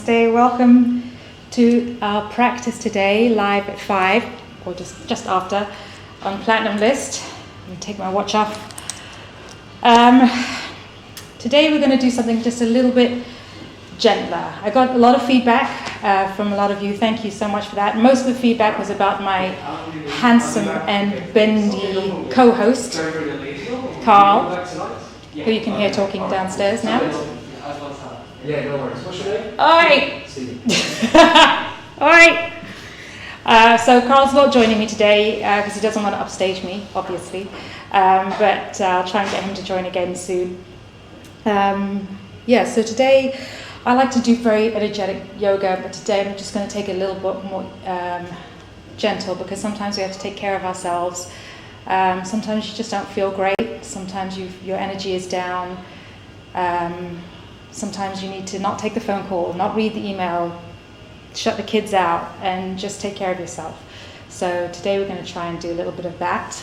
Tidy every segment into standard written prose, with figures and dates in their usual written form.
Namaste. Welcome to our practice today, live at 5, or just after, on Platinum List. Let me take my watch off. Today we're going to do something just a little bit gentler. I got a lot of feedback from a lot of you. Thank you so much for that. Most of the feedback was about my handsome and bendy co-host, Carl, who you can hear talking downstairs now. Yeah, no worries. What's your name? Alright. Alright. So Carl's not joining me today because he doesn't want to upstage me, obviously. But I'll try and get him to join again soon. So today I like to do very energetic yoga, but today I'm just going to take a little bit more gentle, because sometimes we have to take care of ourselves. Sometimes you just don't feel great. Sometimes your energy is down. Sometimes you need to not take the phone call, not read the email, shut the kids out, and just take care of yourself. So today we're going to try and do a little bit of that.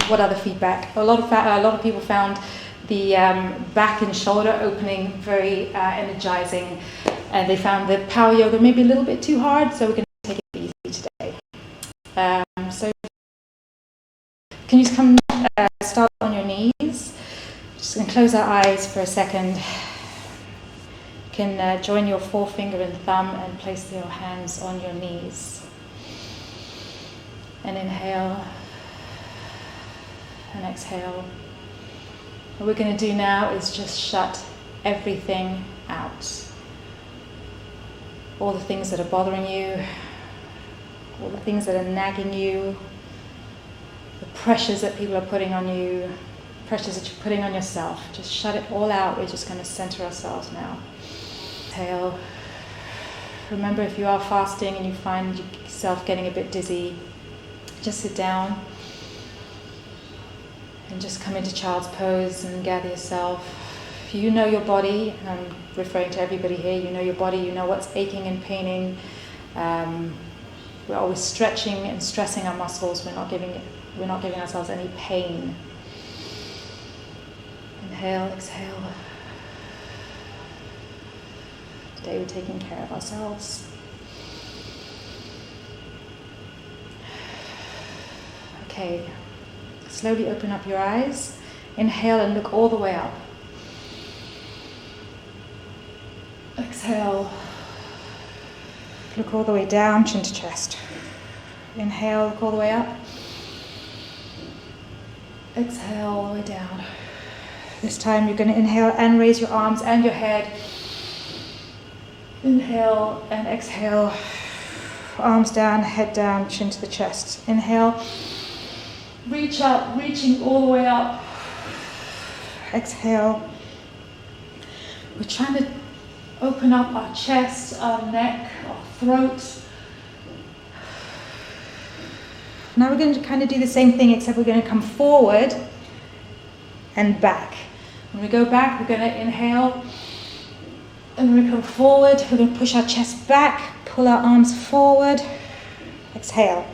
What other feedback? A lot of people found the back and shoulder opening very energizing, and they found the power yoga maybe a little bit too hard, so we're going to take it easy today. So can you just come start on your knees? Just going to close our eyes for a second. You can join your forefinger and thumb and place your hands on your knees. And inhale and exhale. What we're going to do now is just shut everything out. All the things that are bothering you, all the things that are nagging you, the pressures that people are putting on you, pressures that you're putting on yourself. Just shut it all out. We're just going to center ourselves now. Exhale. Remember, if you are fasting and you find yourself getting a bit dizzy, just sit down and just come into child's pose and gather yourself. You know your body. I'm referring to everybody here. You know your body. You know what's aching and paining. We're always stretching and stressing our muscles. We're not giving ourselves any pain. Inhale, exhale. Today we're taking care of ourselves. Okay, slowly open up your eyes. Inhale and look all the way up. Exhale. Look all the way down, chin to chest. Inhale, look all the way up. Exhale, all the way down. This time you're going to inhale and raise your arms and your head. Inhale and exhale. Arms down, head down, chin to the chest. Inhale. Reach up, reaching all the way up. Exhale. We're trying to open up our chest, our neck, our throat. Now we're going to kind of do the same thing, except we're going to come forward and back. When we go back, we're going to inhale, and when we come forward, we're going to push our chest back, pull our arms forward, exhale.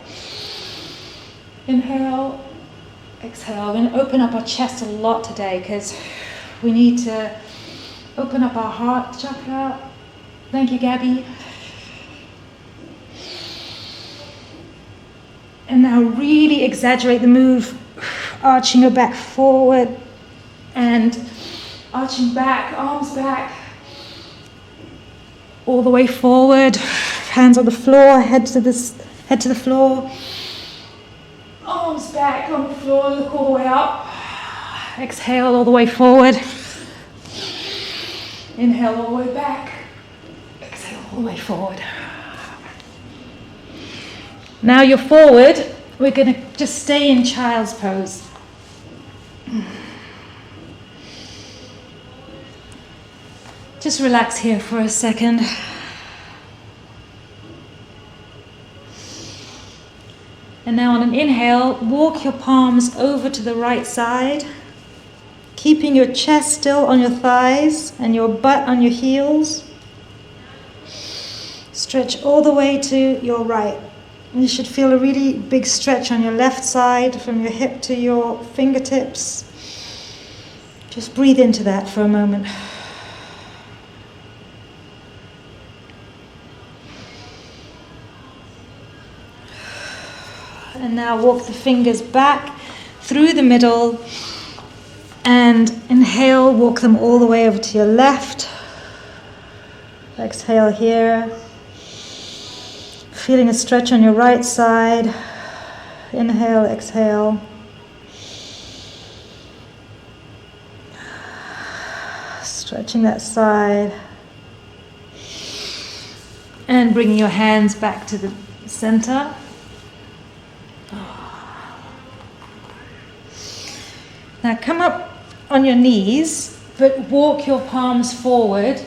Inhale, exhale. We're going to open up our chest a lot today, because we need to open up our heart chakra. Thank you, Gabby. And now really exaggerate the move, arching your back forward and arching back, arms back, all the way forward, hands on the floor, head to the floor, arms back on the floor, look all the way up, exhale all the way forward, inhale all the way back, exhale all the way forward. Now you're forward, we're going to just stay in child's pose. Just relax here for a second. And now on an inhale, walk your palms over to the right side, keeping your chest still on your thighs and your butt on your heels. Stretch all the way to your right. You should feel a really big stretch on your left side, from your hip to your fingertips. Just breathe into that for a moment. And now walk the fingers back through the middle. And inhale, walk them all the way over to your left. Exhale here. Feeling a stretch on your right side. Inhale, exhale. Stretching that side. And bringing your hands back to the center. Now come up on your knees, but walk your palms forward.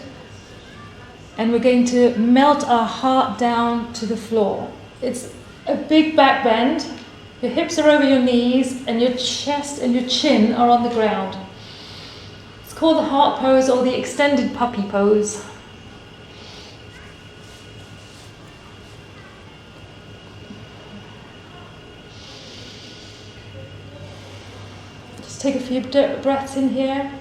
And we're going to melt our heart down to the floor. It's a big back bend. Your hips are over your knees and your chest and your chin are on the ground. It's called the heart pose or the extended puppy pose. Just take a few breaths in here.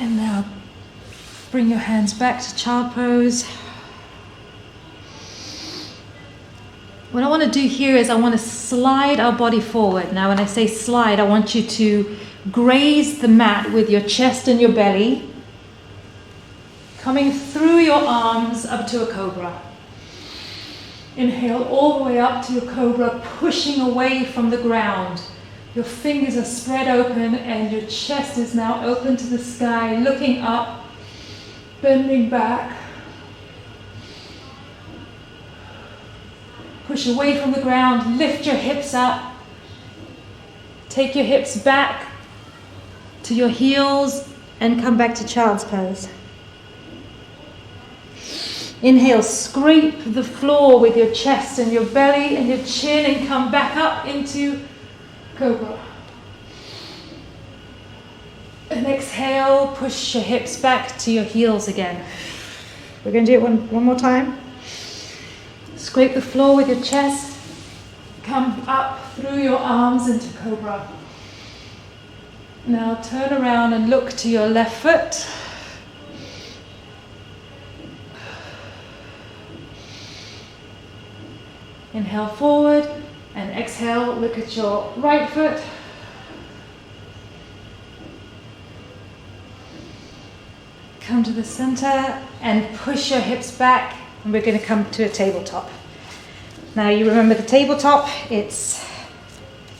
And now bring your hands back to child pose. What I want to do here is I want to slide our body forward. Now when I say slide, I want you to graze the mat with your chest and your belly, coming through your arms up to a cobra. Inhale all the way up to your cobra, pushing away from the ground. Your fingers are spread open and your chest is now open to the sky, looking up, bending back. Push away from the ground, lift your hips up. Take your hips back to your heels and come back to child's pose. Inhale, scrape the floor with your chest and your belly and your chin and come back up into cobra. And exhale, push your hips back to your heels again. We're going to do it one more time. Scrape the floor with your chest. Come up through your arms into cobra. Now turn around and look to your left foot. Inhale forward. And exhale, look at your right foot. Come to the center and push your hips back. And we're going to come to a tabletop. Now you remember the tabletop. It's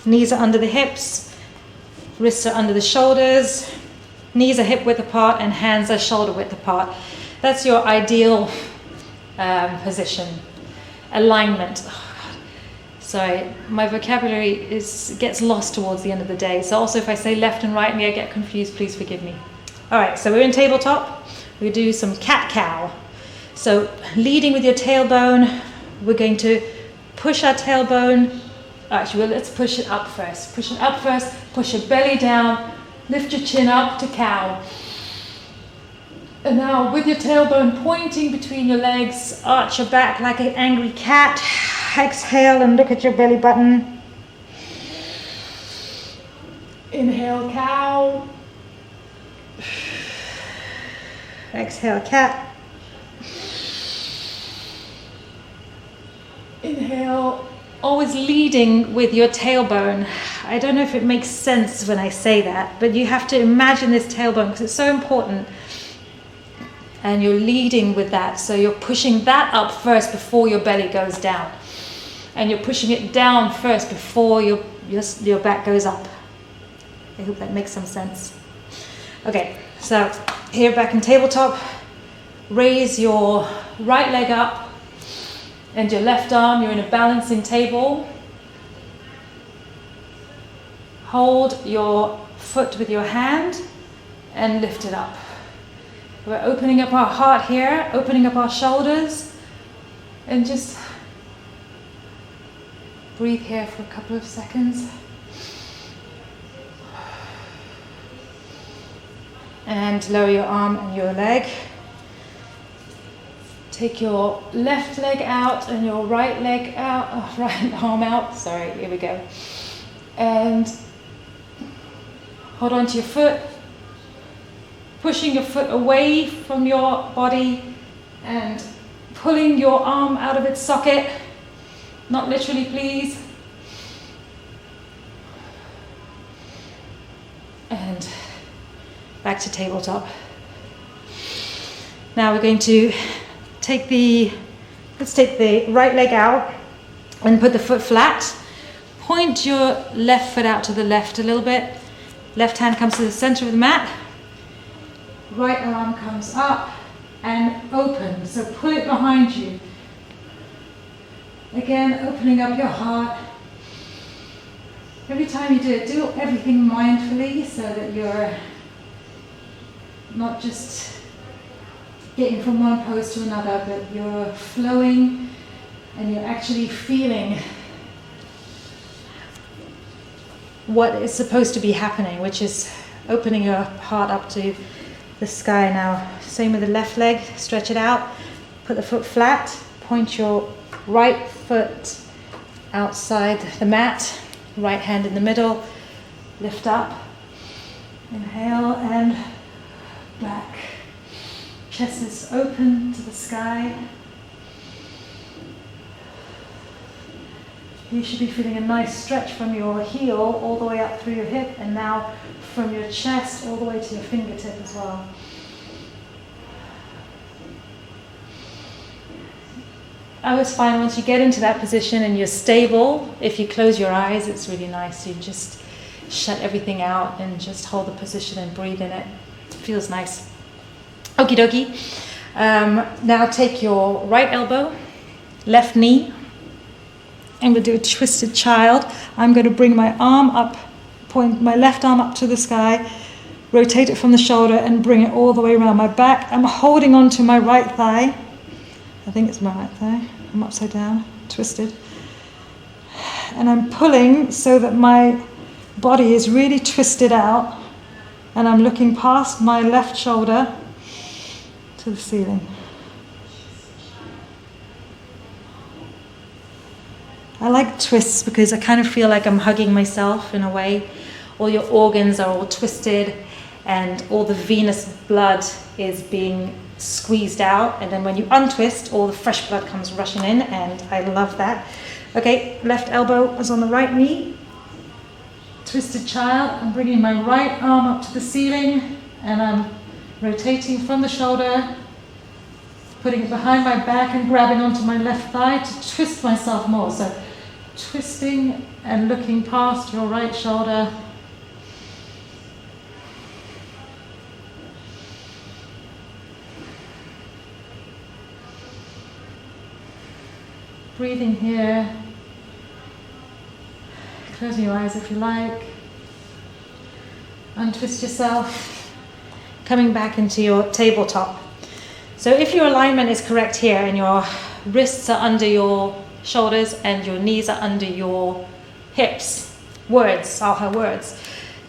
knees are under the hips, wrists are under the shoulders, knees are hip width apart, and hands are shoulder width apart. That's your ideal position. Alignment. Sorry, my vocabulary gets lost towards the end of the day. So also if I say left and right and I get confused, please forgive me. All right, so we're in tabletop. We do some cat-cow. So leading with your tailbone, we're going to push our tailbone. Actually, well, let's push it up first. Push it up first, push your belly down, lift your chin up to cow. And now with your tailbone pointing between your legs, arch your back like an angry cat. Exhale and look at your belly button. Inhale, cow. Exhale, cat. Inhale, always leading with your tailbone. I don't know if it makes sense when I say that, but you have to imagine this tailbone because it's so important. And you're leading with that, so you're pushing that up first before your belly goes down. And you're pushing it down first before your back goes up. I hope that makes some sense. Okay, so here back in tabletop, raise your right leg up and your left arm, you're in a balancing table. Hold your foot with your hand and lift it up. We're opening up our heart here, opening up our shoulders, and just breathe here for a couple of seconds. And lower your arm and your leg. Take your left leg out and your right leg out, right arm out. Sorry, here we go. And hold on to your foot. Pushing your foot away from your body and pulling your arm out of its socket. Not literally, please. And back to tabletop. Now we're going to let's take the right leg out and put the foot flat. Point your left foot out to the left a little bit. Left hand comes to the center of the mat. Right arm comes up and open. So pull it behind you. Again, opening up your heart. Every time you do everything mindfully so that you're not just getting from one pose to another, but you're flowing and you're actually feeling what is supposed to be happening, which is opening your heart up to the sky now. Same with the left leg, stretch it out, put the foot flat, point your right foot outside the mat, right hand in the middle, lift up, inhale and back. Chest is open to the sky. You should be feeling a nice stretch from your heel all the way up through your hip, and now from your chest all the way to your fingertip as well. I always find once you get into that position and you're stable, if you close your eyes, it's really nice. You just shut everything out and just hold the position and breathe in it. It feels nice. Okie dokie. Now take your right elbow, left knee, and we'll do a twisted child. I'm going to bring my arm up, point my left arm up to the sky, rotate it from the shoulder and bring it all the way around my back. I'm holding on to my right thigh. I think it's my right thigh. I'm upside down, twisted. And I'm pulling so that my body is really twisted out, and I'm looking past my left shoulder to the ceiling. I like twists because I kind of feel like I'm hugging myself in a way. All your organs are all twisted and all the venous blood is being squeezed out, and then when you untwist, all the fresh blood comes rushing in, and I love that. Okay, left elbow is on the right knee. Twisted child. I'm bringing my right arm up to the ceiling and I'm rotating from the shoulder, putting it behind my back and grabbing onto my left thigh to twist myself more. So twisting and looking past your right shoulder. Breathing here. Closing your eyes if you like. Untwist yourself. Coming back into your tabletop. So if your alignment is correct here and your wrists are under your shoulders and your knees are under your hips, Salha words,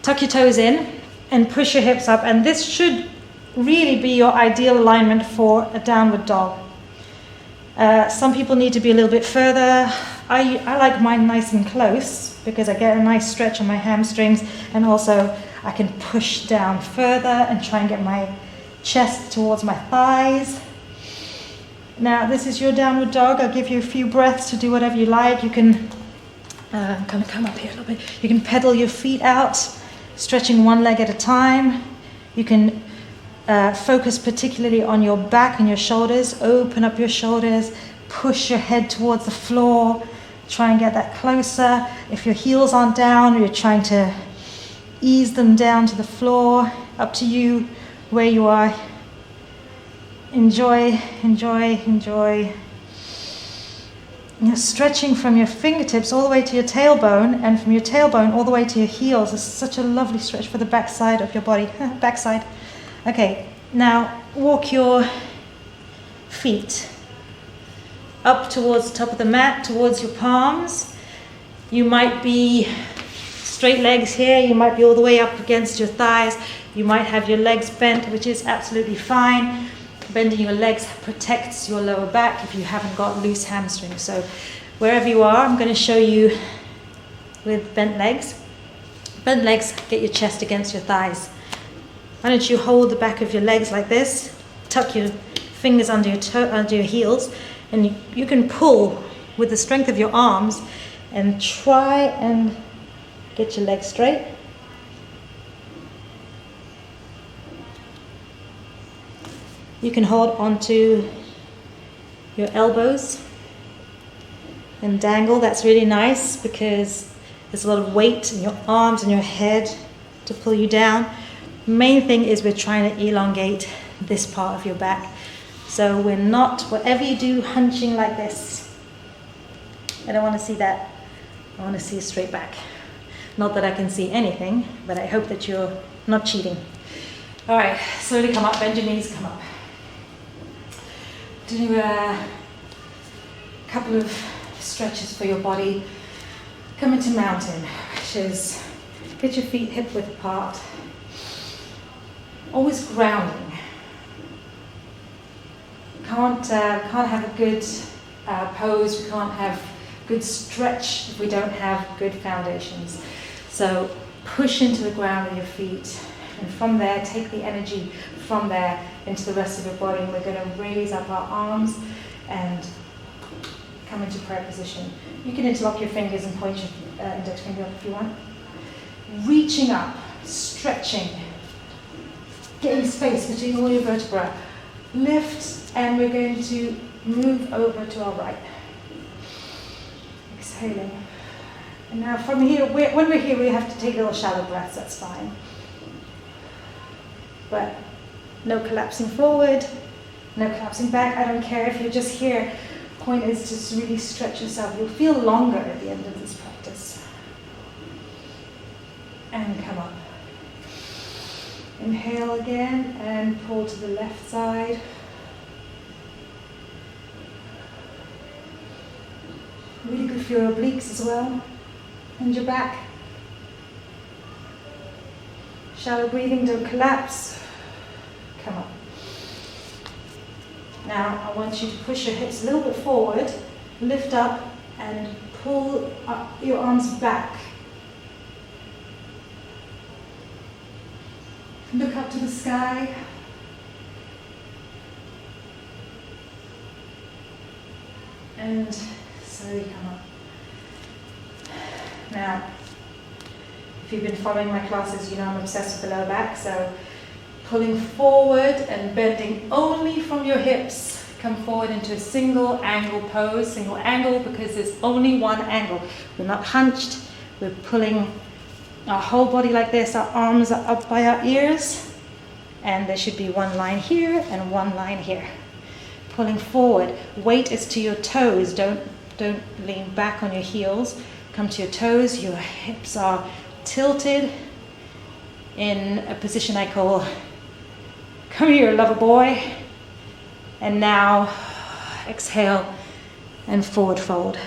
tuck your toes in and push your hips up, and this should really be your ideal alignment for a downward dog. Some people need to be a little bit further. I like mine nice and close because I get a nice stretch on my hamstrings, and also I can push down further and try and get my chest towards my thighs. Now this is your downward dog. I'll give you a few breaths to do whatever you like. You can kind of come up here a little bit. You can pedal your feet out, stretching one leg at a time. You can focus particularly on your back and your shoulders. Open up your shoulders, push your head towards the floor, try and get that closer. If your heels aren't down, you're trying to ease them down to the floor. Up to you where you are. Enjoy, enjoy, enjoy. You're stretching from your fingertips all the way to your tailbone, and from your tailbone all the way to your heels. It's such a lovely stretch for the backside of your body. Backside. Okay, now walk your feet up towards the top of the mat, towards your palms. You might be straight legs here, you might be all the way up against your thighs, you might have your legs bent, which is absolutely fine. Bending your legs protects your lower back if you haven't got loose hamstrings. So wherever you are, I'm going to show you with bent legs. Bent legs, get your chest against your thighs. Why don't you hold the back of your legs like this, tuck your fingers under your heels, and you can pull with the strength of your arms and try and get your legs straight. You can hold onto your elbows and dangle. That's really nice because there's a lot of weight in your arms and your head to pull you down. Main thing is we're trying to elongate this part of your back. So we're not, whatever you do, hunching like this. I don't want to see that. I want to see a straight back. Not that I can see anything, but I hope that you're not cheating. All right, slowly come up, bend your knees, come up. Do a couple of stretches for your body. Come into mountain, which is get your feet hip width apart. Always grounding. Can't have a good pose. We can't have good stretch if we don't have good foundations. So push into the ground with your feet, and from there take the energy from there into the rest of your body. And we're going to raise up our arms and come into prayer position. You can interlock your fingers and point your index finger up if you want. Reaching up, stretching, getting space between all your vertebrae. Lift, and we're going to move over to our right. Exhaling. And now from here, when we're here, we have to take little shallow breaths, that's fine. But no collapsing forward, no collapsing back. I don't care if you're just here. Point is just really stretch yourself. You'll feel longer at the end of this practice. And come up. Inhale again and pull to the left side. Really good for your obliques as well. And your back. Shallow breathing, don't collapse. Come up. Now I want you to push your hips a little bit forward, lift up and pull up your arms back. Look up to the sky. And slowly come up. Now, if you've been following my classes, you know I'm obsessed with the lower back, so pulling forward and bending only from your hips. Come forward into a single angle pose, single angle because there's only one angle. We're not hunched, we're pulling our whole body like this, our arms are up by our ears, and there should be one line here and one line here. Pulling forward, weight is to your toes, don't lean back on your heels, come to your toes, your hips are tilted in a position I call, come here lover boy, and now exhale and forward fold.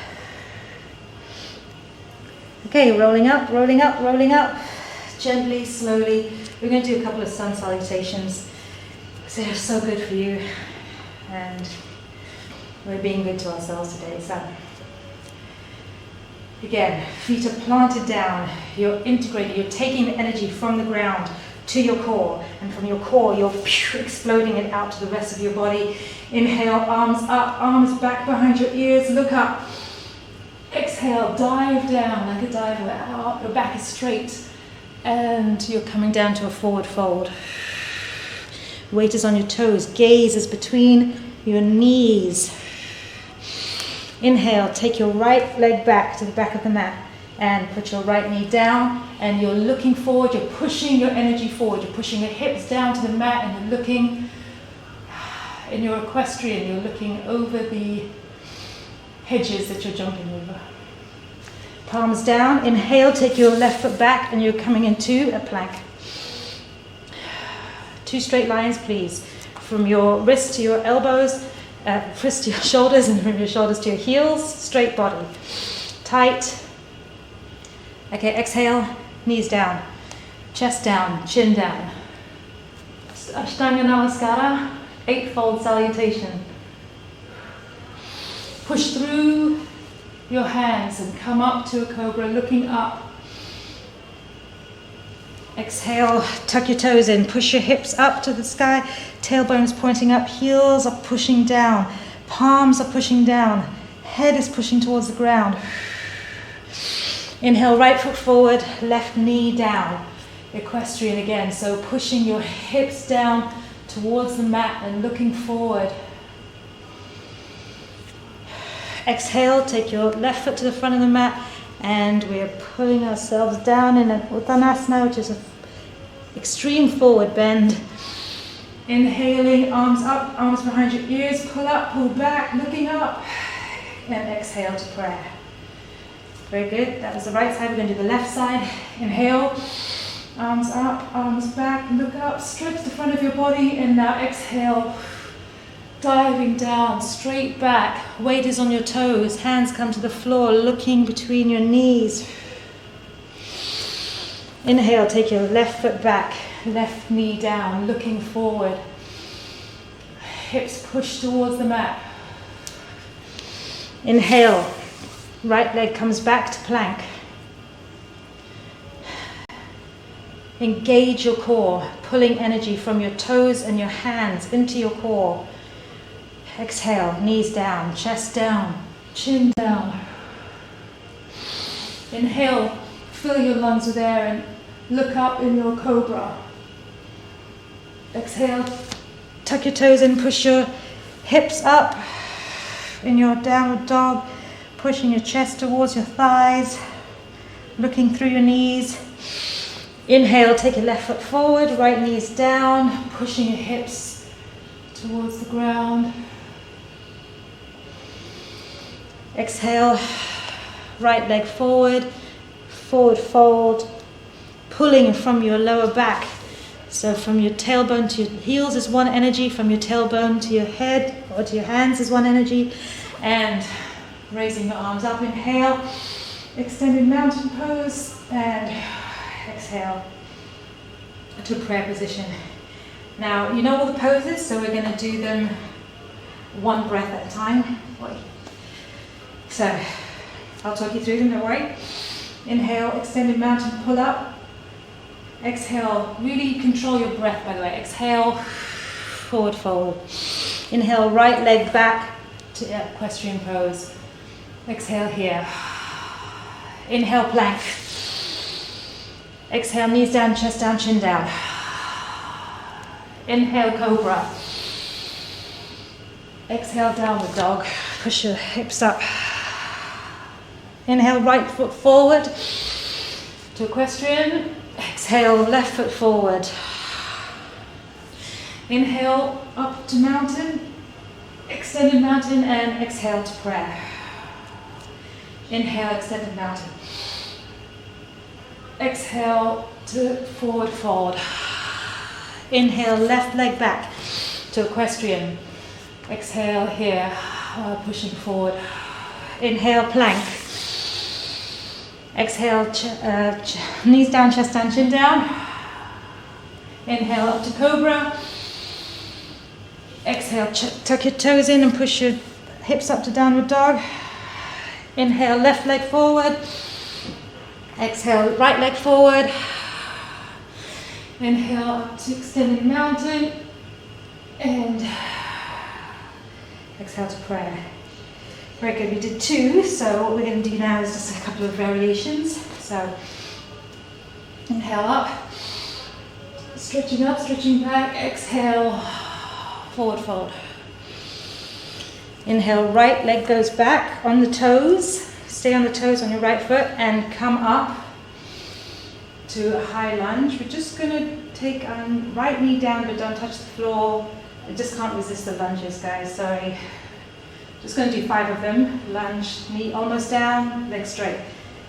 Okay, rolling up, rolling up, rolling up, gently, slowly. We're going to do a couple of sun salutations because they're so good for you, and we're being good to ourselves today. So, again, feet are planted down, you're integrating, you're taking the energy from the ground to your core, and from your core, you're exploding it out to the rest of your body. Inhale, arms up, arms back behind your ears, look up. Exhale, dive down like a diver out, your back is straight, and you're coming down to a forward fold. Weight is on your toes, gaze is between your knees. Inhale, take your right leg back to the back of the mat and put your right knee down, and you're looking forward, you're pushing your energy forward, you're pushing your hips down to the mat, and you're looking in your equestrian, you're looking over the hedges that you're jumping over. Palms down, inhale, take your left foot back, and you're coming into a plank. 2 straight lines, please, from your wrist to your elbows, wrist to your shoulders, and from your shoulders to your heels, straight body, tight. Okay, exhale, knees down, chest down, chin down. Ashtanga Namaskara, 8-fold salutation. Push through your hands and come up to a cobra, looking up. Exhale, tuck your toes in, push your hips up to the sky, tailbone's pointing up, heels are pushing down, palms are pushing down, head is pushing towards the ground. Inhale, right foot forward, left knee down. Equestrian again, so pushing your hips down towards the mat and looking forward. Exhale, take your left foot to the front of the mat, and we're pulling ourselves down in an Uttanasana, which is an extreme forward bend. Inhaling, arms up, arms behind your ears, pull up, pull back, looking up, and exhale to prayer. Very good, that was the right side, we're going to do the left side. Inhale, arms up, arms back, look up, stretch the front of your body, and now exhale. Diving down, straight back, weight is on your toes, hands come to the floor, looking between your knees. Inhale, take your left foot back, left knee down, looking forward. Hips push towards the mat. Inhale, right leg comes back to plank. Engage your core, pulling energy from your toes and your hands into your core. Exhale, knees down, chest down, chin down. Inhale, fill your lungs with air and look up in your cobra. Exhale, tuck your toes in, push your hips up in your downward dog, pushing your chest towards your thighs, looking through your knees. Inhale, take your left foot forward, right knees down, pushing your hips towards the ground. Exhale, right leg forward, forward fold, pulling from your lower back. So from your tailbone to your heels is one energy, from your tailbone to your head or to your hands is one energy, and raising your arms up. Inhale, extended mountain pose, and exhale to prayer position. Now, you know all the poses, so we're going to do them one breath at a time. So, I'll talk you through them, don't worry. Inhale, extended mountain pull up. Exhale, really control your breath, by the way. Exhale, forward fold. Inhale, right leg back to equestrian pose. Exhale here. Inhale, plank. Exhale, knees down, chest down, chin down. Inhale, cobra. Exhale, downward dog. Push your hips up. Inhale, right foot forward to equestrian. Exhale, left foot forward. Inhale, up to mountain, extended mountain, and exhale to prayer. Inhale, extended mountain. Exhale to forward fold. Inhale, left leg back to equestrian. Exhale here, pushing forward. Inhale, plank. Exhale, knees down, chest down, chin down. Inhale, up to cobra. Exhale, tuck your toes in and push your hips up to downward dog. Inhale, left leg forward. Exhale, right leg forward. Inhale, up to extended mountain. And exhale to prayer. Very good, we did two, so what we're going to do now is just a couple of variations. So, inhale up, stretching up, stretching back, exhale, forward fold. Inhale, right leg goes back on the toes, stay on the toes on your right foot and come up to a high lunge. We're just going to take right knee down but don't touch the floor. I just can't resist the lunges, guys, sorry. Just going to do 5 of them. Lunge, knee almost down, leg straight.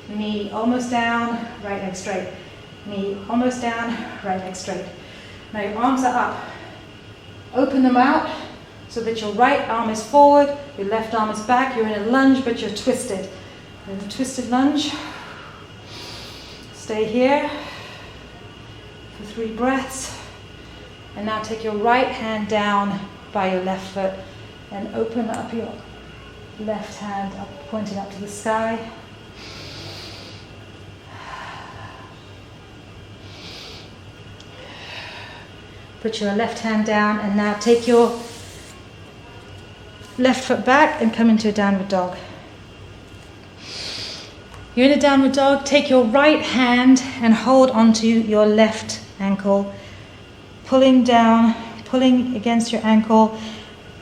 Knee almost down, right leg straight. Knee almost down, right leg straight. Now your arms are up. Open them out so that your right arm is forward, your left arm is back. You're in a lunge but you're twisted. In a twisted lunge. Stay here for 3 breaths. And now take your right hand down by your left foot and open up your left hand up, pointing up to the sky. Put your left hand down and now take your left foot back and come into a downward dog. You're in a downward dog, take your right hand and hold onto your left ankle, pulling down, pulling against your ankle,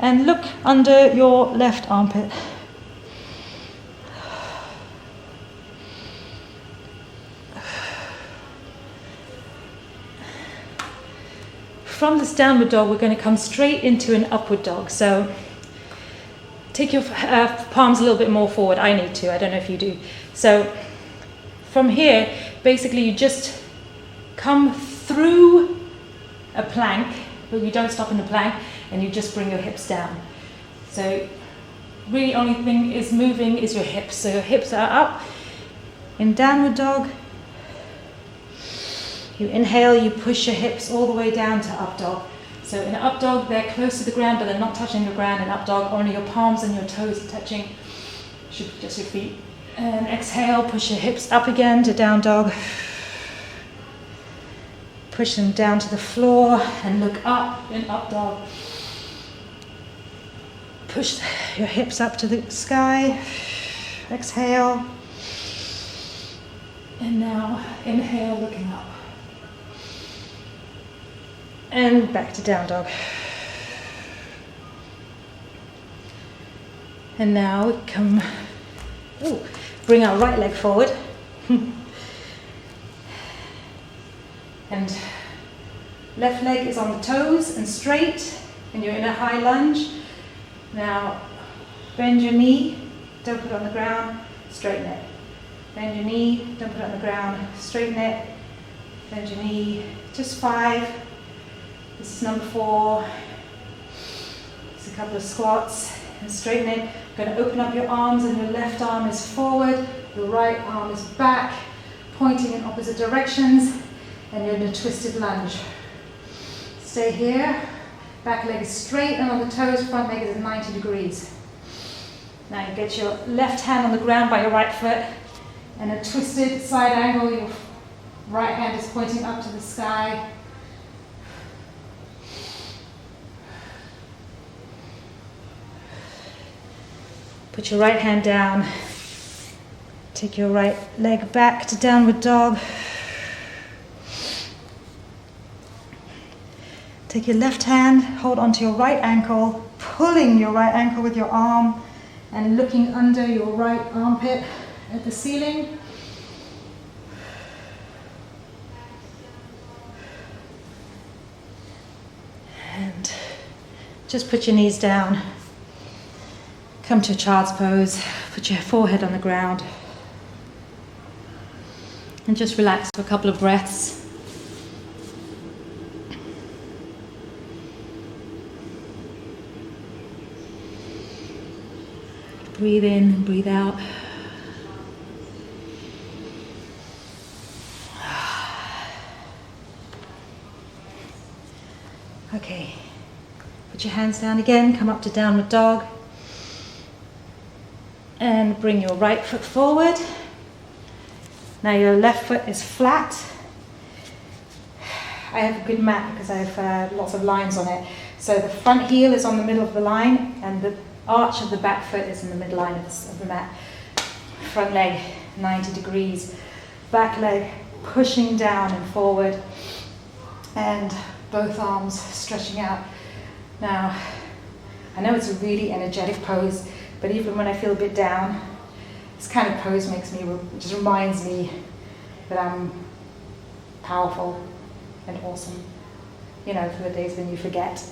and look under your left armpit. From this downward dog, we're going to come straight into an upward dog. So take your palms a little bit more forward. I need to, I don't know if you do. So from here, basically you just come through a plank, but you don't stop in the plank, and you just bring your hips down. So really only thing is moving is your hips. So your hips are up. In downward dog, you inhale, you push your hips all the way down to up dog. So in up dog, they're close to the ground, but they're not touching the ground. In up dog, only your palms and your toes are touching, just your feet. And exhale, push your hips up again to down dog. Push them down to the floor and look up in up dog. Push your hips up to the sky. Exhale. And now inhale, looking up. And back to down dog. And now we come, bring our right leg forward. And left leg is on the toes and straight, and you're in a high lunge. Now bend your knee, don't put it on the ground, straighten it. Bend your knee, don't put it on the ground, straighten it. Bend your knee, just 5. This is number 4. Just a couple of squats and straighten it. You're going to open up your arms, and your left arm is forward, your right arm is back, pointing in opposite directions, and you're in a twisted lunge. Stay here. Back leg is straight and on the toes, front leg is at 90 degrees. Now you get your left hand on the ground by your right foot, and a twisted side angle. Your right hand is pointing up to the sky. Put your right hand down. Take your right leg back to downward dog. Take your left hand, hold onto your right ankle, pulling your right ankle with your arm and looking under your right armpit at the ceiling. And just put your knees down. Come to a child's pose, put your forehead on the ground, and just relax for a couple of breaths. Breathe in, breathe out. Okay, put your hands down again, come up to downward dog. And bring your right foot forward. Now your left foot is flat. I have a good mat because I have lots of lines on it. So the front heel is on the middle of the line, and the arch of the back foot is in the middle line of the mat. Front leg 90 degrees. Back leg pushing down and forward. And both arms stretching out. Now, I know it's a really energetic pose, but even when I feel a bit down, this kind of pose just reminds me that I'm powerful and awesome. You know, for the days when you forget.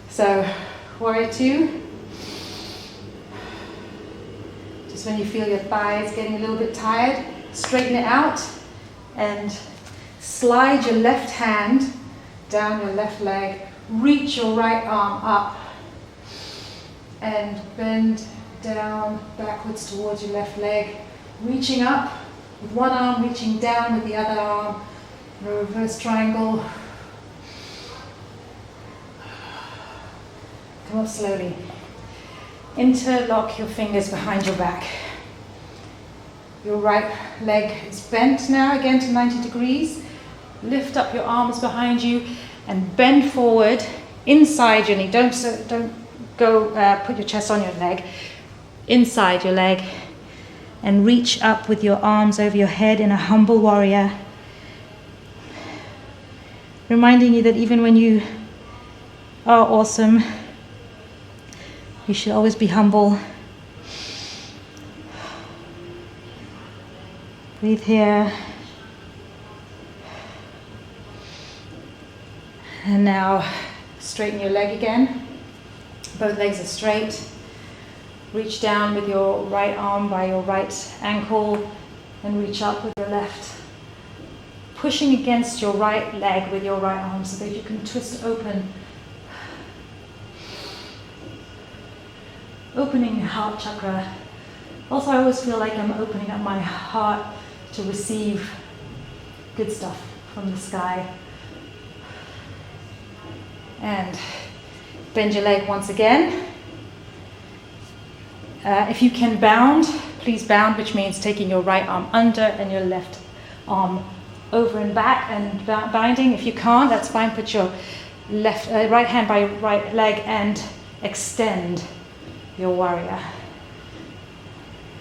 So, warrior 2. Just when you feel your thighs getting a little bit tired, straighten it out and slide your left hand down your left leg, reach your right arm up, and bend down backwards towards your left leg, reaching up with one arm, reaching down with the other arm, a reverse triangle. Come up slowly. Interlock your fingers behind your back. Your right leg is bent now again to 90 degrees. Lift up your arms behind you and bend forward inside your knee. Don't go put your chest on your leg, inside your leg, and reach up with your arms over your head in a humble warrior. Reminding you that even when you are awesome, you should always be humble. Breathe here. And now straighten your leg again. Both legs are straight. Reach down with your right arm by your right ankle and reach up with your left. Pushing against your right leg with your right arm so that you can twist open. Opening your heart chakra. Also, I always feel like I'm opening up my heart to receive good stuff from the sky. And bend your leg once again. If you can bound, please bound, which means taking your right arm under and your left arm over and back and binding. If you can't, that's fine. Put your right hand by your right leg and extend your warrior,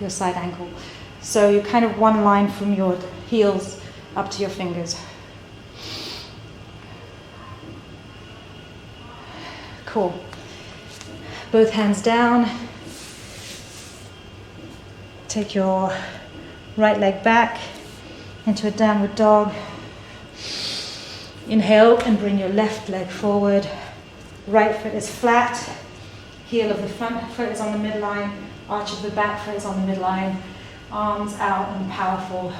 your side ankle. So you're kind of one line from your heels up to your fingers. Cool. Both hands down. Take your right leg back into a downward dog. Inhale and bring your left leg forward. Right foot is flat. Heel of the front foot is on the midline. Arch of the back foot is on the midline. Arms out and powerful.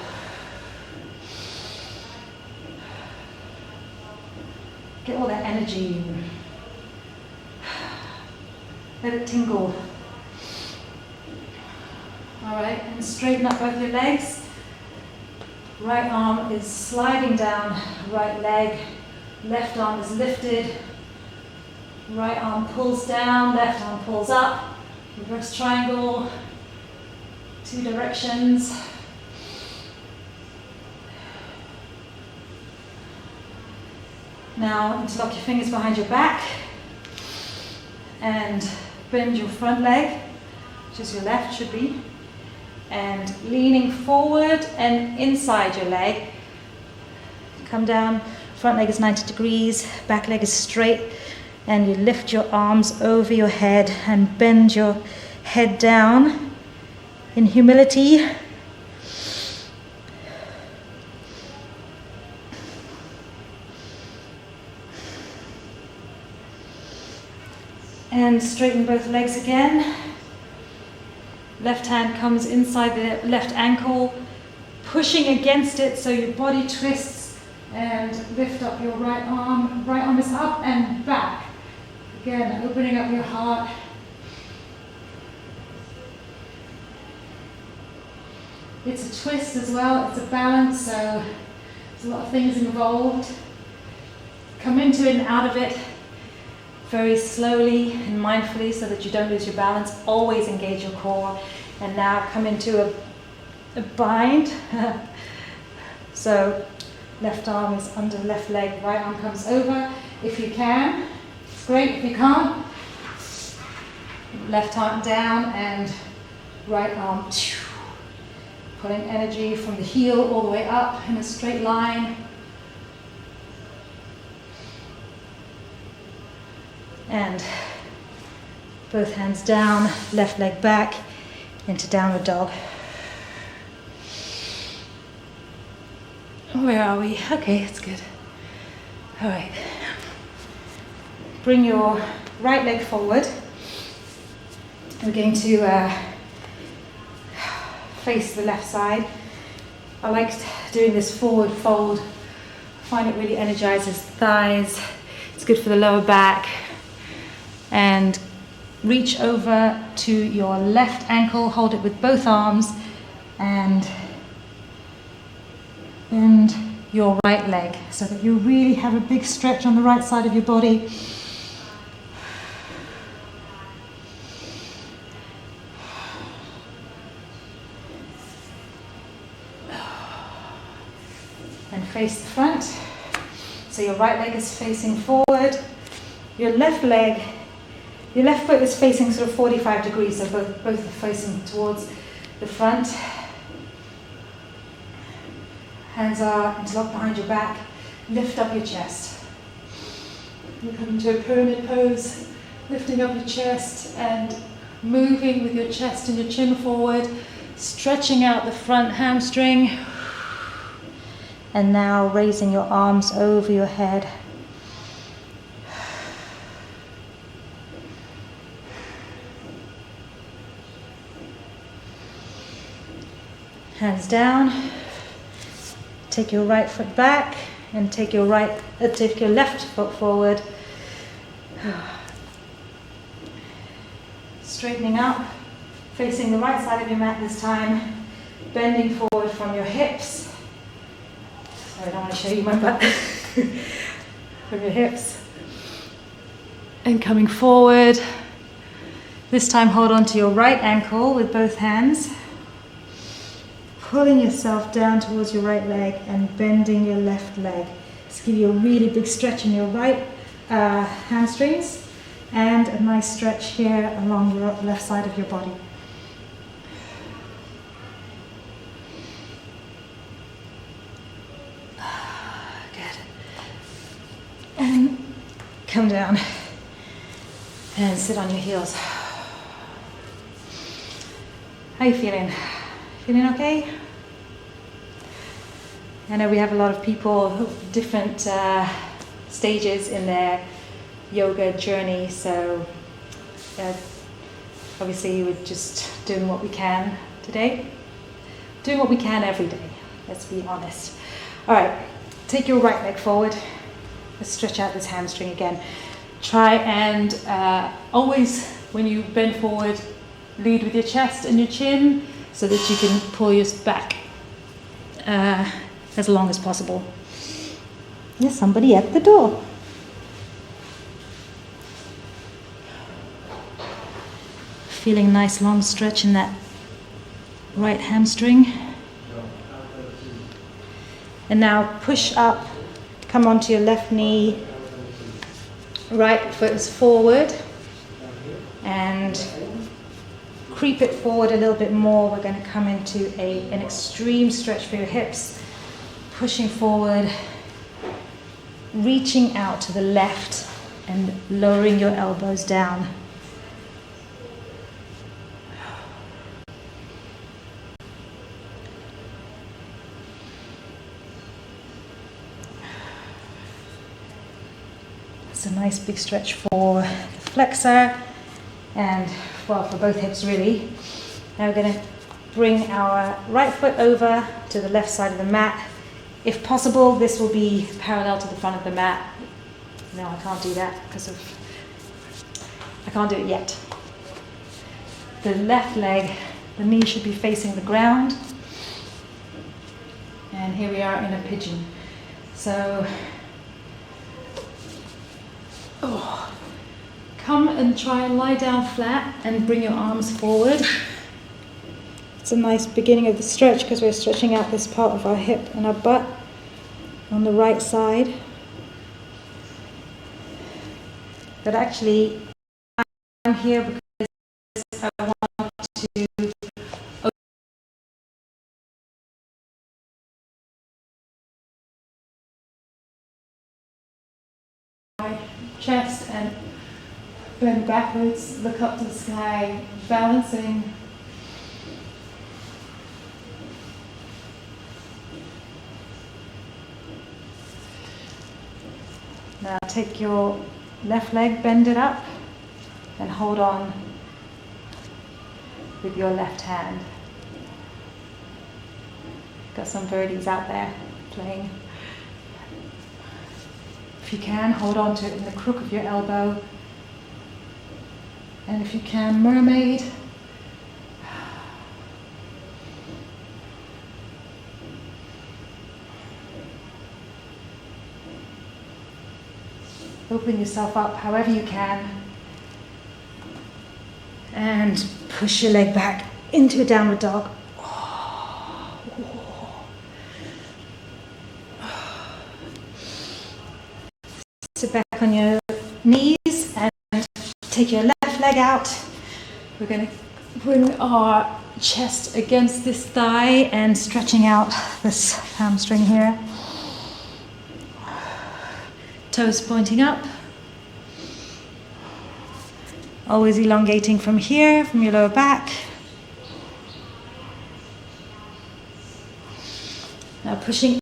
Get all that energy. Let it tingle. Alright, and straighten up both your legs. Right arm is sliding down, right leg. Left arm is lifted. Right arm pulls down, left arm pulls up. Reverse triangle. 2 directions. Now interlock your fingers behind your back and bend your front leg, which is your left should be, and leaning forward and inside your leg. Come down, front leg is 90 degrees, back leg is straight, and you lift your arms over your head and bend your head down in humility. And straighten both legs again. Left hand comes inside the left ankle, pushing against it so your body twists, and lift up your right arm. Right arm is up and back. Again, opening up your heart. It's a twist as well, it's a balance, so there's a lot of things involved. Come into it and out of it very slowly and mindfully so that you don't lose your balance. Always engage your core. And now come into a bind. So left arm is under left leg, right arm comes over. If you can, it's great. If you can't, left arm down and right arm pulling energy from the heel all the way up in a straight line. And both hands down, left leg back into downward dog. Where are we? Okay, it's good. All right. Bring your right leg forward. We're going to face the left side. I like doing this forward fold. I find it really energizes the thighs. It's good for the lower back. And reach over to your left ankle, hold it with both arms, and bend your right leg so that you really have a big stretch on the right side of your body. And face the front. So your right leg is facing forward, your left foot is facing sort of 45 degrees, so both are facing towards the front. Hands are interlocked behind your back. Lift up your chest. You come into a pyramid pose, lifting up your chest and moving with your chest and your chin forward, stretching out the front hamstring. And now raising your arms over your head. Hands down. Take your right foot back and take your left foot forward. Straightening up, facing the right side of your mat this time, bending forward from your hips. Sorry, I don't want to show you my butt. From your hips. And coming forward. This time hold on to your right ankle with both hands. Pulling yourself down towards your right leg and bending your left leg. Just give you a really big stretch in your right hamstrings and a nice stretch here along your left side of your body. Good. And come down and sit on your heels. How are you feeling? Feeling okay? I know we have a lot of people of different stages in their yoga journey, so obviously we're just doing what we can today. Doing what we can every day, let's be honest. All right, take your right leg forward. Let's stretch out this hamstring again. Try and always, when you bend forward, lead with your chest and your chin, so that you can pull your back as long as possible. There's somebody at the door. Feeling a nice long stretch in that right hamstring. And now push up, come onto your left knee, right foot is forward, and creep it forward a little bit more. We're going to come into an extreme stretch for your hips, pushing forward, reaching out to the left and lowering your elbows down. It's a nice big stretch for the flexor and, well, for both hips really. Now we're going to bring our right foot over to the left side of the mat. If possible, this will be parallel to the front of the mat. No, I can't do that because I can't do it yet. The left leg, the knee should be facing the ground. And here we are in a pigeon. So, come and try and lie down flat and bring your arms forward. It's a nice beginning of the stretch because we're stretching out this part of our hip and our butt on the right side. But actually, I'm here because I want to my chest and bend backwards, look up to the sky, balancing. Now take your left leg, bend it up, and hold on with your left hand. Got some birdies out there playing. If you can, hold on to it in the crook of your elbow. And if you can, mermaid. Open yourself up however you can. And push your leg back into a downward dog. take your left leg out. We're going to bring our chest against this thigh and stretching out this hamstring here. Toes pointing up. Always elongating from here, from your lower back. Now pushing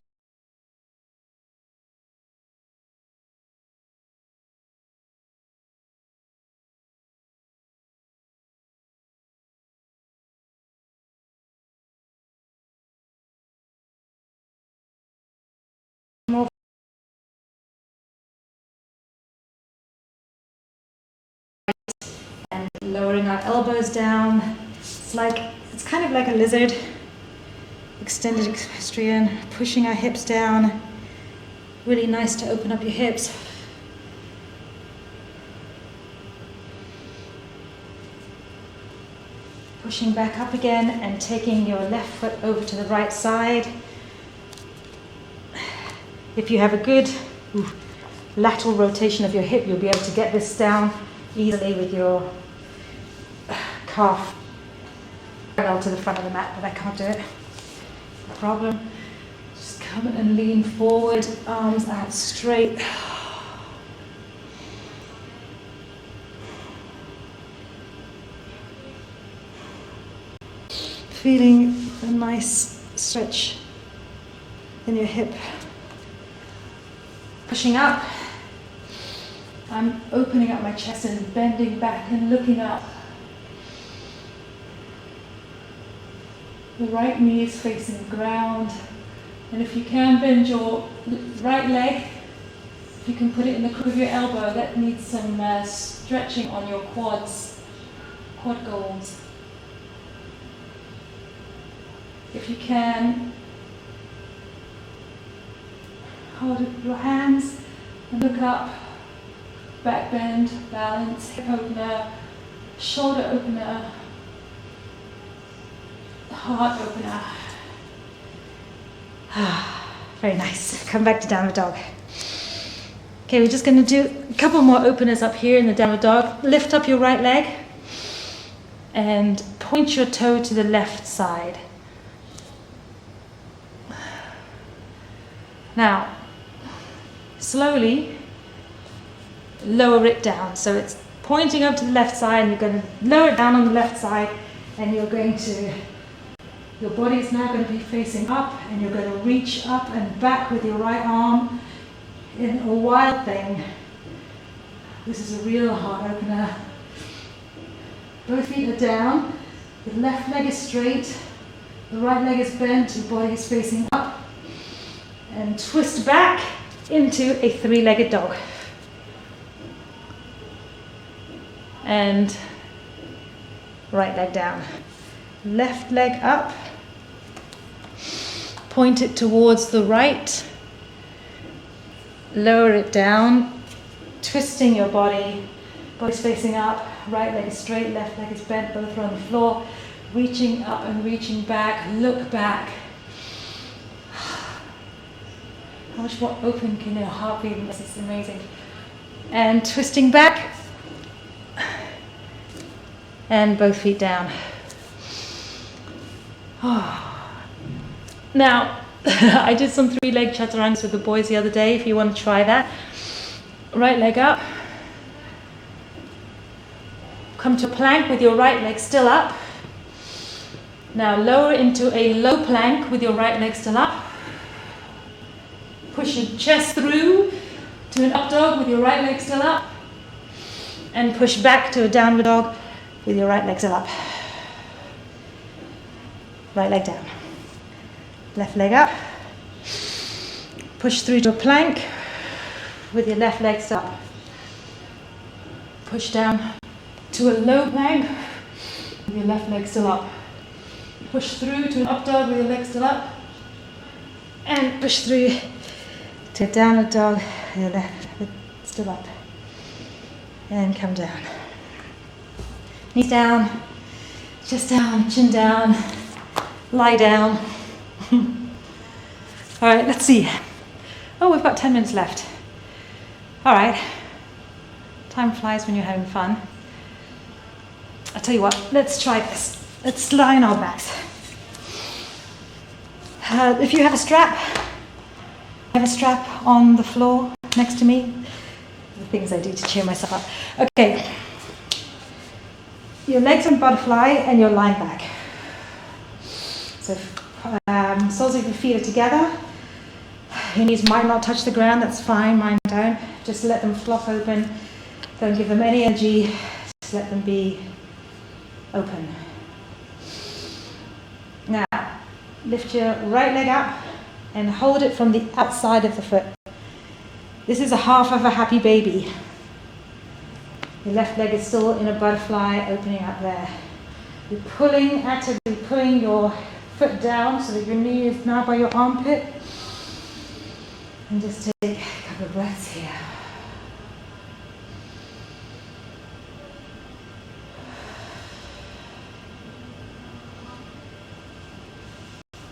more and lowering our elbows down. It's kind of like a lizard. Extended equestrian, pushing our hips down. Really nice to open up your hips. Pushing back up again and taking your left foot over to the right side. If you have a good lateral rotation of your hip, you'll be able to get this down easily with your calf parallel to the front of the mat, but I can't do it. No problem. Just come and lean forward, arms out straight. Feeling a nice stretch in your hip. Pushing up. I'm opening up my chest and bending back and looking up. The right knee is facing the ground. And if you can bend your right leg, if you can put it in the crook of your elbow, that needs some stretching on your quad goals. If you can, hold up your hands and look up, back bend, balance, hip opener, shoulder opener, heart opener. Very nice. Come back to downward dog. Okay, we're just going to do a couple more openers up here in the downward dog. Lift up your right leg and point your toe to the left side. Now, slowly lower it down. So it's pointing up to the left side, and you're going to lower it down on the left side, and your body is now going to be facing up, and you're going to reach up and back with your right arm in a wild thing. This is a real heart opener. Both feet are down, the left leg is straight, the right leg is bent, the body is facing up, and twist back into a three-legged dog. And right leg down. Left leg up. Point it towards the right. Lower it down. Twisting your body. Body's facing up. Right leg is straight, left leg is bent. Both are on the floor. Reaching up and reaching back. Look back. How much more open can your heart be? This is amazing. And twisting back. And both feet down. Now, I did some three-leg chaturangas with the boys the other day, if you want to try that. Right leg up. Come to a plank with your right leg still up. Now lower into a low plank with your right leg still up. Push your chest through to an up dog with your right leg still up. And push back to a downward dog with your right leg still up. Right leg down. Left leg up. Push through to a plank with your left leg still up. Push down to a low plank with your left leg still up. Push through to an up dog with your leg still up. And push through to a downward dog with your left leg still up. And come down. Knees down, chest down, chin down, lie down. All right, let's see. Oh, we've got 10 minutes left. All right. Time flies when you're having fun. I'll tell you what, let's try this. Let's lie on our backs. If you have a strap, on the floor next to me. The things I do to cheer myself up. Okay. Your legs are in butterfly and you're lying back. So soles of your feet are together. Your knees might not touch the ground, that's fine, mine don't. Just let them flop open. Don't give them any energy. Just let them be open. Now, lift your right leg up and hold it from the outside of the foot. This is a half of a happy baby. Your left leg is still in a butterfly, opening up there. You're actively pulling your foot down so that your knee is now by your armpit. And just take a couple of breaths here.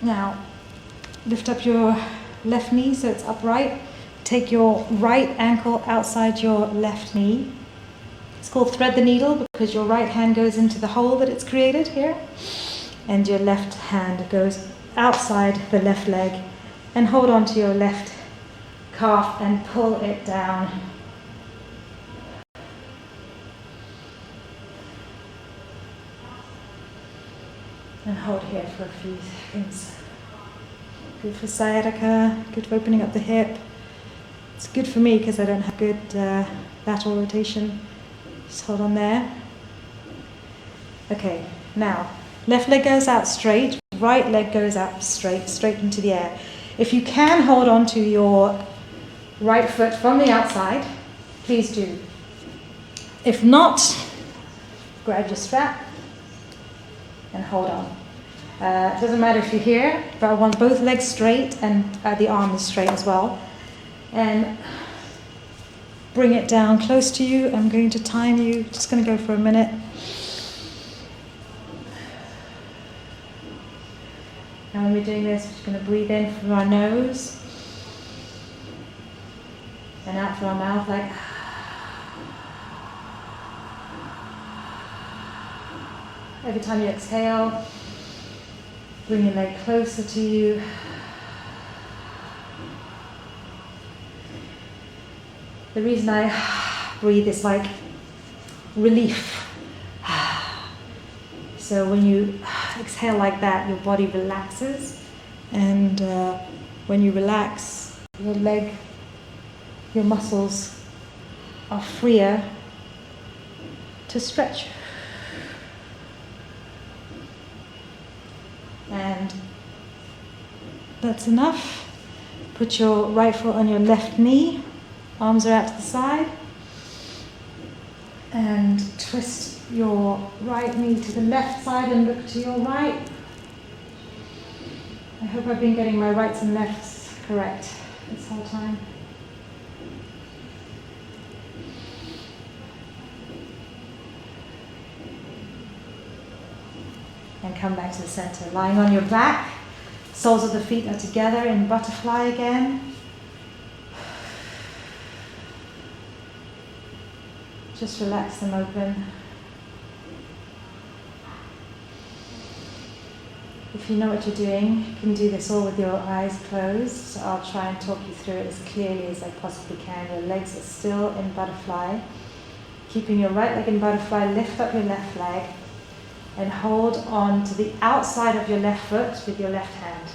Now, lift up your left knee so it's upright. Take your right ankle outside your left knee. It's called thread the needle because your right hand goes into the hole that it's created here. And your left hand goes outside the left leg. And hold on to your left calf and pull it down. And hold here for a few seconds. Good for sciatica, good for opening up the hip. It's good for me because I don't have good lateral rotation. Just hold on there. Okay, now, left leg goes out straight, right leg goes out straight into the air. If you can hold on to your right foot from the outside, please do. If not, grab your strap and hold on. It doesn't matter if you're here, but I want both legs straight and the arm is straight as well. And bring it down close to you. I'm going to time you, just going to go for a minute. And when we're doing this, we're just going to breathe in through our nose and out through our mouth like. Every time you exhale, bring your leg closer to you. The reason I breathe is like relief. So when you exhale like that, your body relaxes. And when you relax, your leg, your muscles are freer to stretch. And that's enough. Put your right foot on your left knee. Arms are out to the side. And twist your right knee to the left side and look to your right. I hope I've been getting my rights and lefts correct this whole time. And come back to the center. Lying on your back, soles of the feet are together in butterfly again. Just relax them open. If you know what you're doing, you can do this all with your eyes closed. So I'll try and talk you through it as clearly as I possibly can. Your legs are still in butterfly. Keeping your right leg in butterfly, lift up your left leg and hold on to the outside of your left foot with your left hand.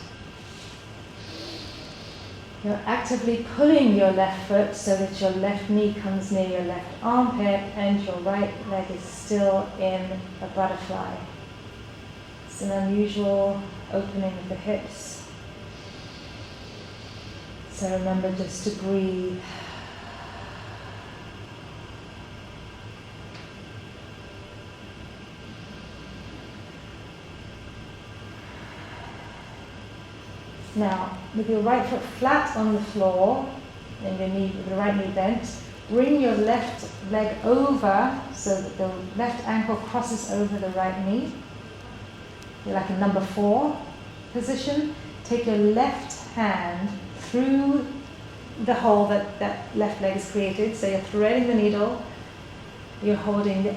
You're actively pulling your left foot so that your left knee comes near your left armpit and your right leg is still in a butterfly. It's an unusual opening of the hips. So remember just to breathe. Now, with your right foot flat on the floor and your knee, with the right knee bent, bring your left leg over so that the left ankle crosses over the right knee. You're like a number 4 position. Take your left hand through the hole that left leg is created. So you're threading the needle you're holding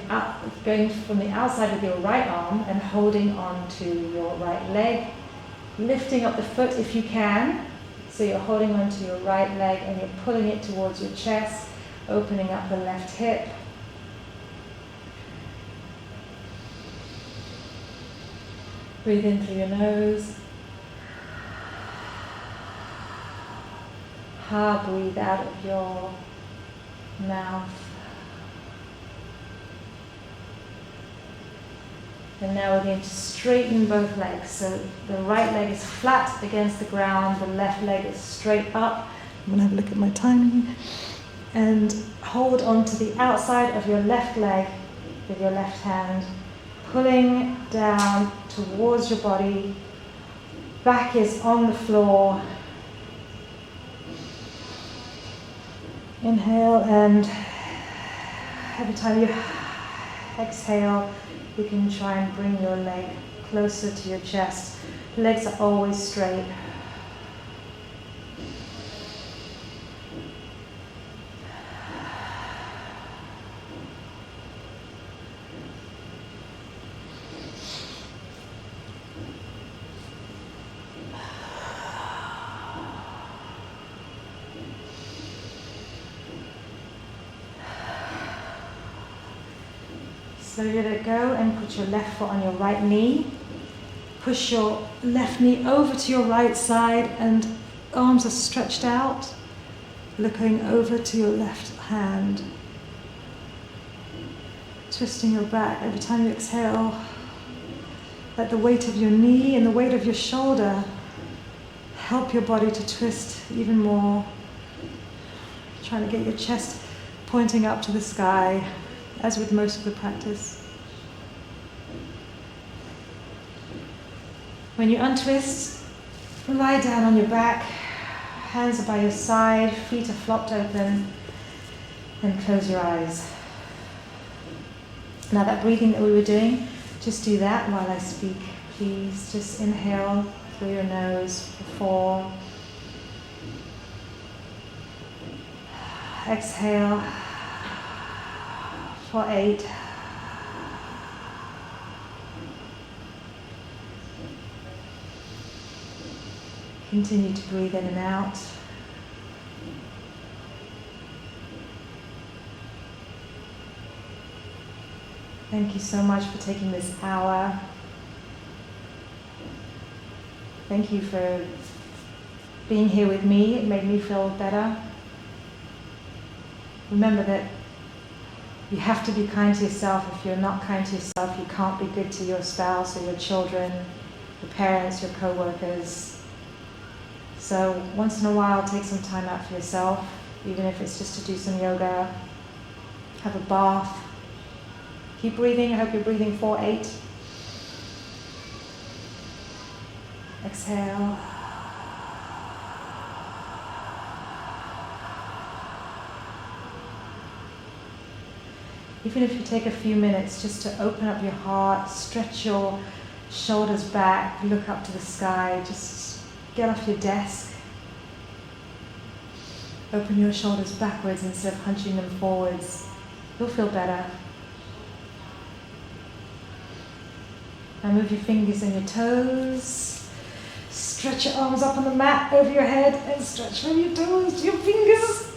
going from the outside with your right arm and holding on to your right leg, lifting up the foot if you can. So you're holding on to your right leg and you're pulling it towards your chest, opening up the left hip. Breathe in through your nose. Breathe out of your mouth. And now we're going to straighten both legs. So the right leg is flat against the ground, the left leg is straight up. I'm going to have a look at my timing. And hold on to the outside of your left leg with your left hand, pulling down towards your body. Back is on the floor. Inhale, and every time you exhale, you can try and bring your leg closer to your chest. Legs are always straight. So you're going to go and put your left foot on your right knee. Push your left knee over to your right side and arms are stretched out, looking over to your left hand. Twisting your back every time you exhale. Let the weight of your knee and the weight of your shoulder help your body to twist even more. Trying to get your chest pointing up to the sky, as with most of the practice. When you untwist, lie down on your back, hands are by your side, feet are flopped open, and close your eyes. Now that breathing that we were doing, just do that while I speak, please. Just inhale through your nose for 4. Exhale for 8. Continue to breathe in and out. Thank you so much for taking this hour. Thank you for being here with me. It made me feel better. Remember that you have to be kind to yourself. If you're not kind to yourself, you can't be good to your spouse or your children, your parents, your co-workers. So once in a while, take some time out for yourself, even if it's just to do some yoga, have a bath. Keep breathing. I hope you're breathing 4-8. Exhale. Even if you take a few minutes just to open up your heart, stretch your shoulders back, look up to the sky, just get off your desk. Open your shoulders backwards instead of hunching them forwards. You'll feel better. Now move your fingers and your toes. Stretch your arms up on the mat over your head and stretch from your toes to your fingers.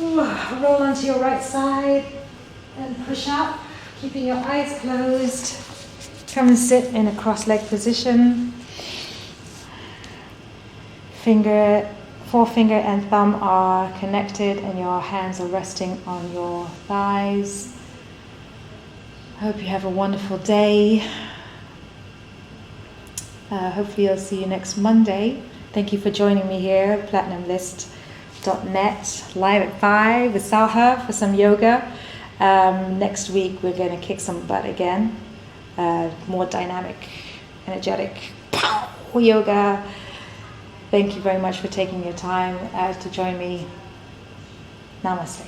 Roll onto your right side and push up, keeping your eyes closed. Come and sit in a cross-legged position. Forefinger and thumb are connected and your hands are resting on your thighs. I hope you have a wonderful day. Hopefully I'll see you next Monday. Thank you for joining me here, platinumlist.net, live at 5 with Salha for some yoga. Next week we're going to kick some butt again. More dynamic, energetic yoga. Thank you very much for taking your time to join me. Namaste.